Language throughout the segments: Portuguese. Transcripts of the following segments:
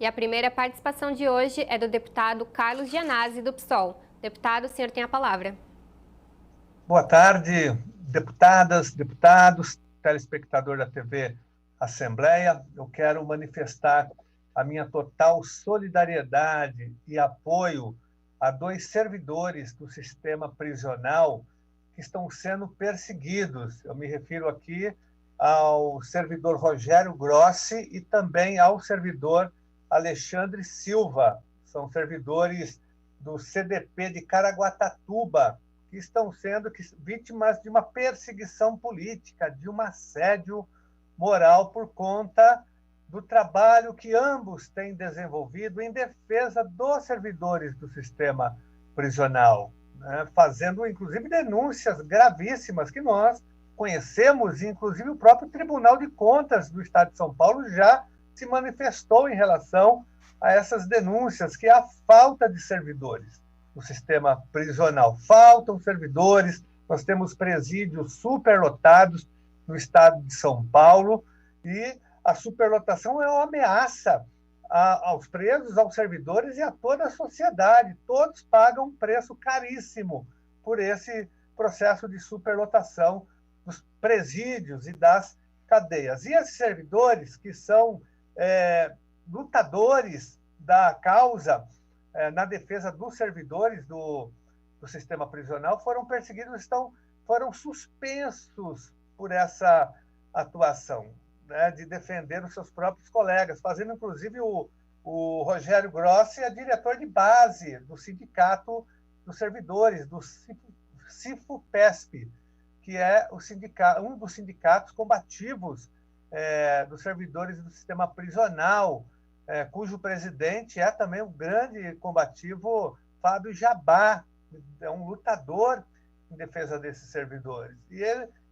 E a primeira participação de hoje é do deputado Carlos Gianazzi, do PSOL. Deputado, o senhor tem a palavra. Boa tarde, deputadas, deputados, telespectador da TV Assembleia. Eu quero manifestar a minha total solidariedade e apoio a dois servidores do sistema prisional que estão sendo perseguidos. Eu me refiro aqui ao servidor Rogério Grossi e também ao servidor Alexandre Silva. São servidores do CDP de Caraguatatuba, que estão sendo vítimas de uma perseguição política, de um assédio moral por conta do trabalho que ambos têm desenvolvido em defesa dos servidores do sistema prisional, né? Fazendo, inclusive, denúncias gravíssimas que nós conhecemos, inclusive o próprio Tribunal de Contas do Estado de São Paulo já se manifestou em relação a essas denúncias, que é a falta de servidores no sistema prisional. Faltam servidores, nós temos presídios superlotados no estado de São Paulo e a superlotação é uma ameaça aos presos, aos servidores e a toda a sociedade. Todos pagam um preço caríssimo por esse processo de superlotação dos presídios e das cadeias. E esses servidores, que são lutadores da causa na defesa dos servidores do sistema prisional, foram perseguidos, foram suspensos por essa atuação, né, de defender os seus próprios colegas, fazendo inclusive o Rogério Grossi é diretor de base do Sindicato dos Servidores, do CIFUPESP, que é um dos sindicatos combativos dos servidores do sistema prisional, cujo presidente é também o grande combativo Fábio Jabá, é um lutador em defesa desses servidores. E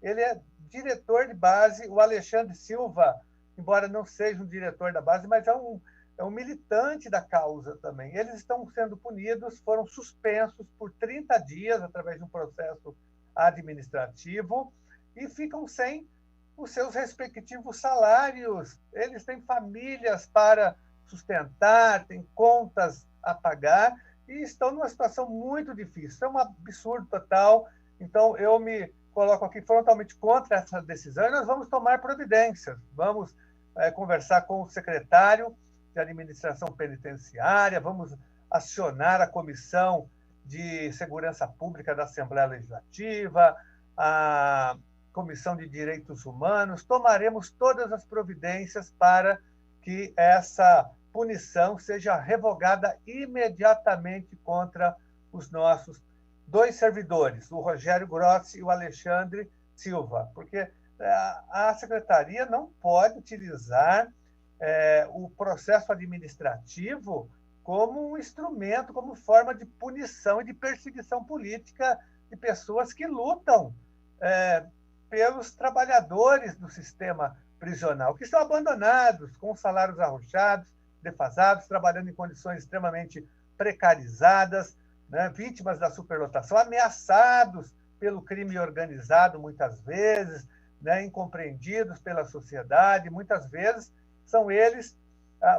ele é diretor de base. O Alexandre Silva, embora não seja um diretor da base, mas é um militante da causa também. Eles estão sendo punidos, foram suspensos por 30 dias através de um processo administrativo e ficam sem os seus respectivos salários. Eles têm famílias para sustentar, têm contas a pagar e estão numa situação muito difícil. Isso é um absurdo total. Então, eu me coloco aqui frontalmente contra essa decisão e nós vamos tomar providências. Vamos conversar com o secretário de Administração Penitenciária, vamos acionar a Comissão de Segurança Pública da Assembleia Legislativa, a Comissão de Direitos Humanos, tomaremos todas as providências para que essa punição seja revogada imediatamente contra os nossos dois servidores, o Rogério Grossi e o Alexandre Silva, porque a Secretaria não pode utilizar o processo administrativo como um instrumento, como forma de punição e de perseguição política de pessoas que lutam pelos trabalhadores do sistema prisional, que estão abandonados, com salários arrochados, defasados, trabalhando em condições extremamente precarizadas, né, vítimas da superlotação, ameaçados pelo crime organizado muitas vezes, né, incompreendidos pela sociedade, muitas vezes são eles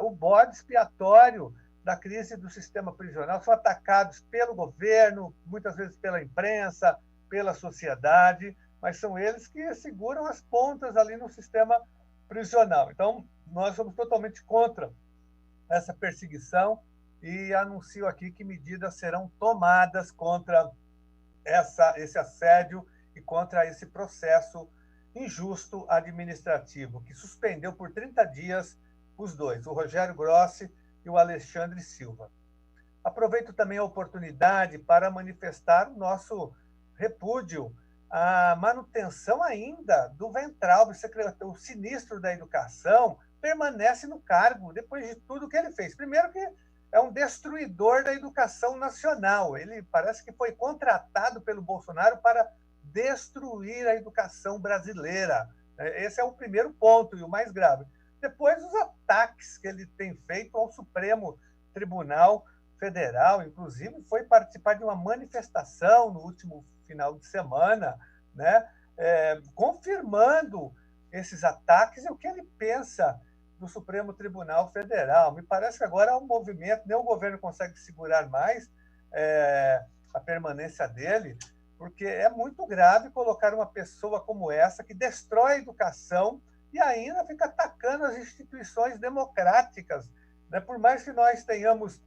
o bode expiatório da crise do sistema prisional, são atacados pelo governo, muitas vezes pela imprensa, pela sociedade, mas são eles que seguram as pontas ali no sistema prisional. Então, nós somos totalmente contra essa perseguição e anuncio aqui que medidas serão tomadas contra esse assédio e contra esse processo injusto administrativo, que suspendeu por 30 dias os dois, o Rogério Grossi e o Alexandre Silva. Aproveito também a oportunidade para manifestar o nosso repúdio à manutenção ainda do Weintraub, o sinistro da educação, permanece no cargo depois de tudo que ele fez. Primeiro que é um destruidor da educação nacional. Ele parece que foi contratado pelo Bolsonaro para destruir a educação brasileira. Esse é o primeiro ponto e o mais grave. Depois, os ataques que ele tem feito ao Supremo Tribunal Federal, inclusive foi participar de uma manifestação no último final de semana, né, confirmando esses ataques e o que ele pensa do Supremo Tribunal Federal. Me parece que agora há um movimento, nem o governo consegue segurar mais a permanência dele, porque é muito grave colocar uma pessoa como essa, que destrói a educação e ainda fica atacando as instituições democráticas. Né? Por mais que nós tenhamos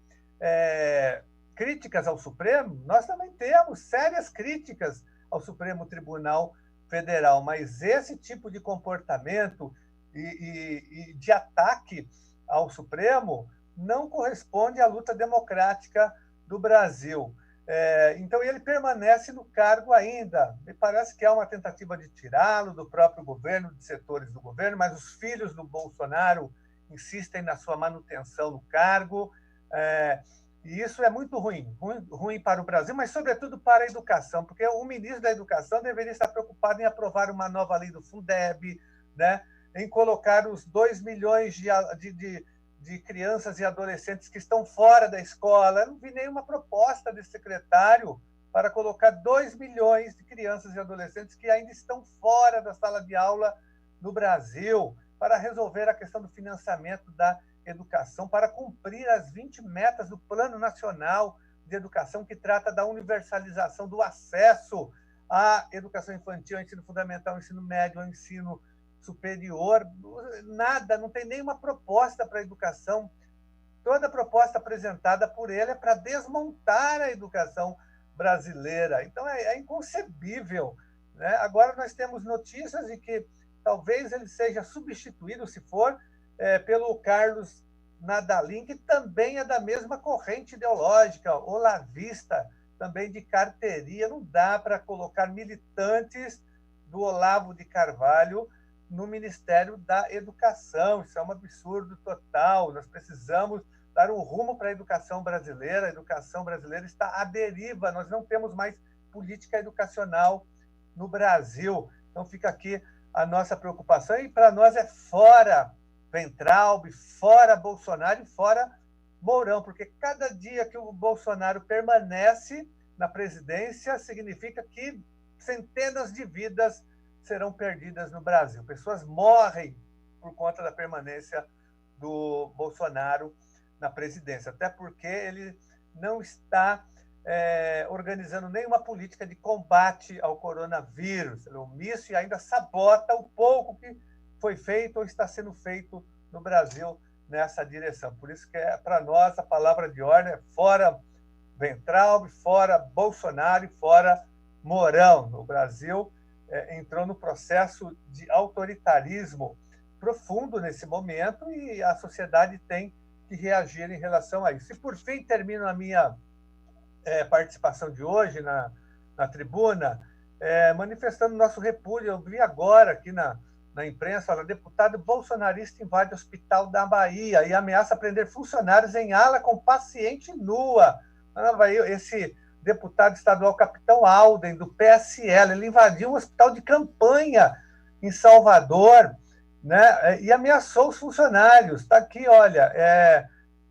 críticas ao Supremo, nós também temos sérias críticas ao Supremo Tribunal Federal, mas esse tipo de comportamento e de ataque ao Supremo não corresponde à luta democrática do Brasil. Então, ele permanece no cargo ainda. Me parece que há uma tentativa de tirá-lo do próprio governo, de setores do governo, mas os filhos do Bolsonaro insistem na sua manutenção no cargo. E isso é muito ruim para o Brasil, mas, sobretudo, para a educação, porque o ministro da Educação deveria estar preocupado em aprovar uma nova lei do Fundeb, né? Em colocar os 2 milhões de crianças e adolescentes que estão fora da escola. Eu não vi nenhuma proposta desse secretário para colocar 2 milhões de crianças e adolescentes que ainda estão fora da sala de aula no Brasil, para resolver a questão do financiamento da educação, para cumprir as 20 metas do Plano Nacional de Educação, que trata da universalização do acesso à educação infantil, ao ensino fundamental, ao ensino médio, ao ensino superior. Nada, não tem nenhuma proposta para a educação. Toda proposta apresentada por ele é para desmontar a educação brasileira. Então, é inconcebível. Né? Agora, nós temos notícias de que talvez ele seja substituído, se for, pelo Carlos Nadalim, que também é da mesma corrente ideológica, olavista, também de carteiria. Não dá para colocar militantes do Olavo de Carvalho no Ministério da Educação. Isso é um absurdo total. Nós precisamos dar um rumo para a educação brasileira. A educação brasileira está à deriva. Nós não temos mais política educacional no Brasil. Então, fica aqui a nossa preocupação. E para nós é fora Weintraub, fora Bolsonaro e fora Mourão, porque cada dia que o Bolsonaro permanece na presidência significa que centenas de vidas serão perdidas no Brasil. Pessoas morrem por conta da permanência do Bolsonaro na presidência, até porque ele não está organizando nenhuma política de combate ao coronavírus. Ele é omisso e ainda sabota o pouco que foi feito ou está sendo feito no Brasil nessa direção. Por isso que para nós a palavra de ordem é fora Weintraub, fora Bolsonaro e fora Mourão. No Brasil entrou no processo de autoritarismo profundo nesse momento e a sociedade tem que reagir em relação a isso. E, por fim, termino a minha participação de hoje na tribuna manifestando nosso repúdio. Eu vi agora aqui na imprensa, o deputado bolsonarista invade o hospital da Bahia e ameaça prender funcionários em ala com paciente nua. Na Bahia, esse deputado estadual Capitão Alden, do PSL, ele invadiu um hospital de campanha em Salvador, né, e ameaçou os funcionários. Está aqui, olha,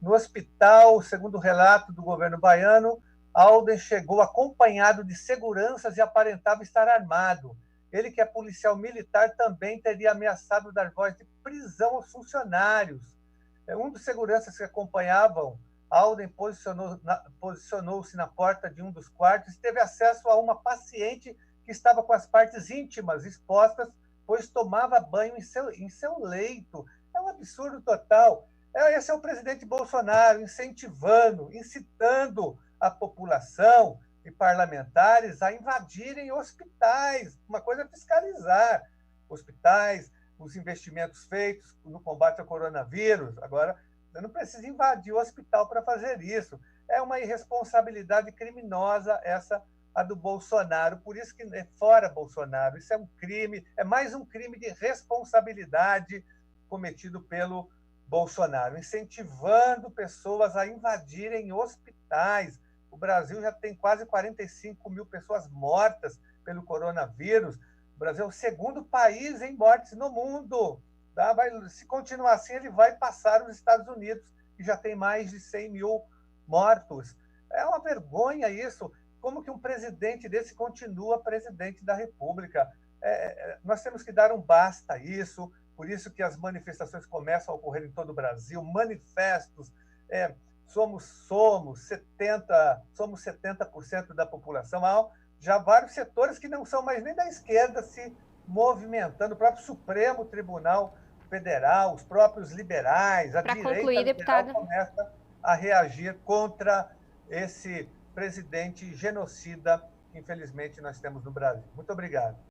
no hospital, segundo o relato do governo baiano, Alden chegou acompanhado de seguranças e aparentava estar armado. Ele, que é policial militar, também teria ameaçado dar voz de prisão aos funcionários. Um dos seguranças que acompanhavam Alden posicionou-se na porta de um dos quartos e teve acesso a uma paciente que estava com as partes íntimas expostas, pois tomava banho em seu leito. É um absurdo total. Esse é o presidente Bolsonaro incentivando, incitando a população e parlamentares a invadirem hospitais. Uma coisa é fiscalizar hospitais, os investimentos feitos no combate ao coronavírus. Agora, você não precisa invadir o hospital para fazer isso. É uma irresponsabilidade criminosa essa, a do Bolsonaro. Por isso que é fora Bolsonaro. Isso é um crime, é mais um crime de responsabilidade cometido pelo Bolsonaro, incentivando pessoas a invadirem hospitais. O Brasil já tem quase 45 mil pessoas mortas pelo coronavírus. O Brasil é o segundo país em mortes no mundo. Tá? Se continuar assim, ele vai passar os Estados Unidos, que já tem mais de 100 mil mortos. É uma vergonha isso. Como que um presidente desse continua presidente da República? Nós temos que dar um basta a isso, por isso que as manifestações começam a ocorrer em todo o Brasil, manifestos, somos 70% da população, há já vários setores que não são mais nem da esquerda se movimentando, o próprio Supremo Tribunal Federal, os próprios liberais, a direita concluir, liberal deputada, começa a reagir contra esse presidente genocida que, infelizmente, nós temos no Brasil. Muito obrigado.